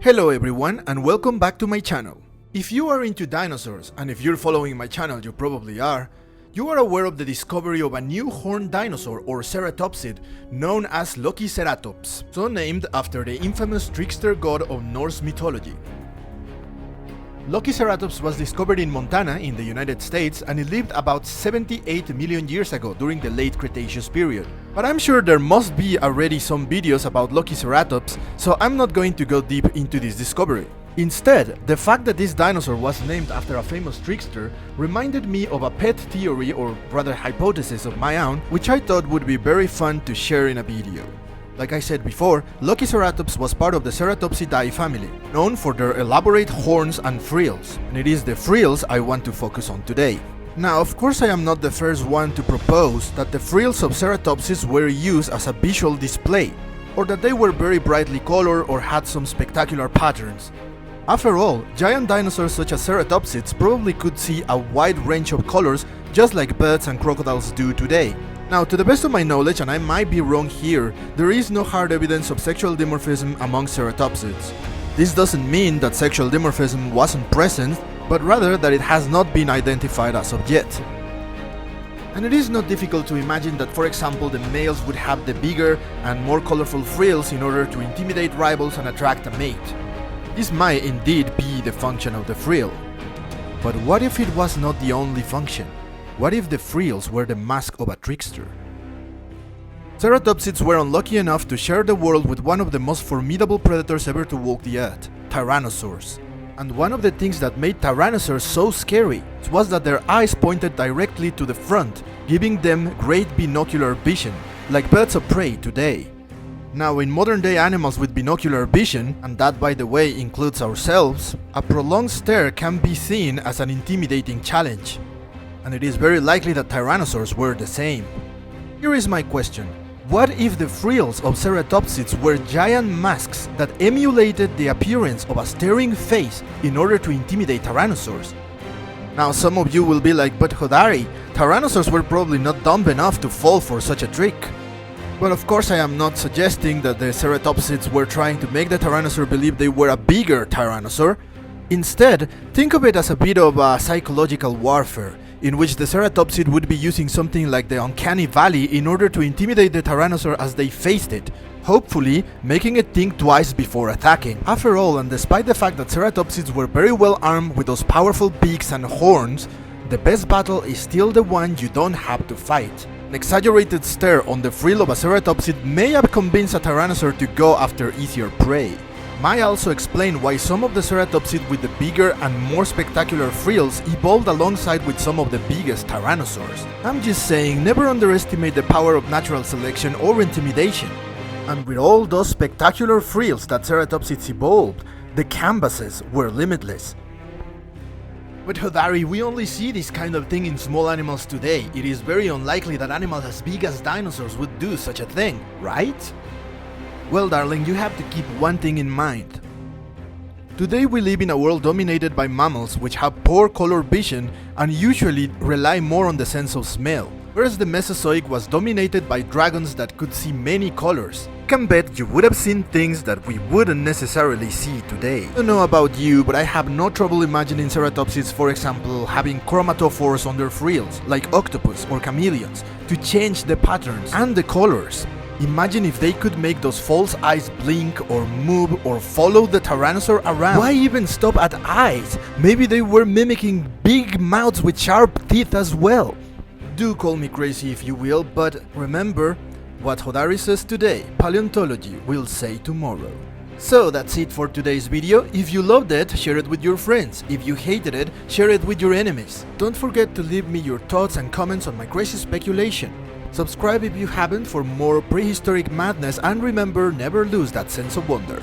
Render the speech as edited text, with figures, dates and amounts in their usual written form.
Hello everyone and welcome back to my channel. If you are into dinosaurs, and if you're following my channel you probably are, you are aware of the discovery of a new horned dinosaur or Ceratopsid known as Lokiceratops, so named after the infamous trickster god of Norse mythology. Lokiceratops was discovered in Montana in the United States and it lived about 78 million years ago during the late Cretaceous period. But I'm sure there must be already some videos about Lokiceratops, so I'm not going to go deep into this discovery. Instead, the fact that this dinosaur was named after a famous trickster reminded me of a pet theory or rather hypothesis of my own, which I thought would be very fun to share in a video. Like I said before, Lokiceratops was part of the Ceratopsidae family, known for their elaborate horns and frills, and it is the frills I want to focus on today. Now, of course I am not the first one to propose that the frills of Ceratopsids were used as a visual display, or that they were very brightly colored or had some spectacular patterns. After all, giant dinosaurs such as Ceratopsids probably could see a wide range of colors just like birds and crocodiles do today. Now, to the best of my knowledge, and I might be wrong here, there is no hard evidence of sexual dimorphism among Ceratopsids. This doesn't mean that sexual dimorphism wasn't present, but rather that it has not been identified as of yet. And it is not difficult to imagine that, for example, the males would have the bigger and more colorful frills in order to intimidate rivals and attract a mate. This might indeed be the function of the frill. But what if it was not the only function? What if the frills were the mask of a trickster? Ceratopsids were unlucky enough to share the world with one of the most formidable predators ever to walk the earth, tyrannosaurs. And one of the things that made tyrannosaurs so scary was that their eyes pointed directly to the front, giving them great binocular vision, like birds of prey today. Now, in modern day animals with binocular vision, and that by the way includes ourselves, a prolonged stare can be seen as an intimidating challenge. And it is very likely that tyrannosaurs were the same. Here is my question. What if the frills of Ceratopsids were giant masks that emulated the appearance of a staring face in order to intimidate tyrannosaurs? Now some of you will be like, but Hodari, tyrannosaurs were probably not dumb enough to fall for such a trick. But of course I am not suggesting that the Ceratopsids were trying to make the tyrannosaur believe they were a bigger tyrannosaur. Instead, think of it as a bit of a psychological warfare, in which the Ceratopsid would be using something like the uncanny valley in order to intimidate the tyrannosaur as they faced it, hopefully making it think twice before attacking. After all, and despite the fact that Ceratopsids were very well armed with those powerful beaks and horns, the best battle is still the one you don't have to fight. An exaggerated stare on the frill of a Ceratopsid may have convinced a tyrannosaur to go after easier prey. Might also explain why some of the Ceratopsid with the bigger and more spectacular frills evolved alongside with some of the biggest tyrannosaurs. I'm just saying, never underestimate the power of natural selection or intimidation. And with all those spectacular frills that Ceratopsids evolved, the canvases were limitless. But Hodari, we only see this kind of thing in small animals today. It is very unlikely that animals as big as dinosaurs would do such a thing, right? Well, darling, you have to keep one thing in mind. Today we live in a world dominated by mammals which have poor color vision and usually rely more on the sense of smell, whereas the Mesozoic was dominated by dragons that could see many colors. I can bet you would have seen things that we wouldn't necessarily see today. I don't know about you, but I have no trouble imagining Ceratopsids, for example, having chromatophores on their frills, like octopus or chameleons, to change the patterns and the colors. Imagine if they could make those false eyes blink or move or follow the tyrannosaur around. Why even stop at eyes? Maybe they were mimicking big mouths with sharp teeth as well. Do call me crazy if you will, but remember, what Hodari says today, paleontology will say tomorrow. So that's it for today's video. If you loved it, share it with your friends. If you hated it, share it with your enemies. Don't forget to leave me your thoughts and comments on my crazy speculation. Subscribe if you haven't for more prehistoric madness, and remember, never lose that sense of wonder.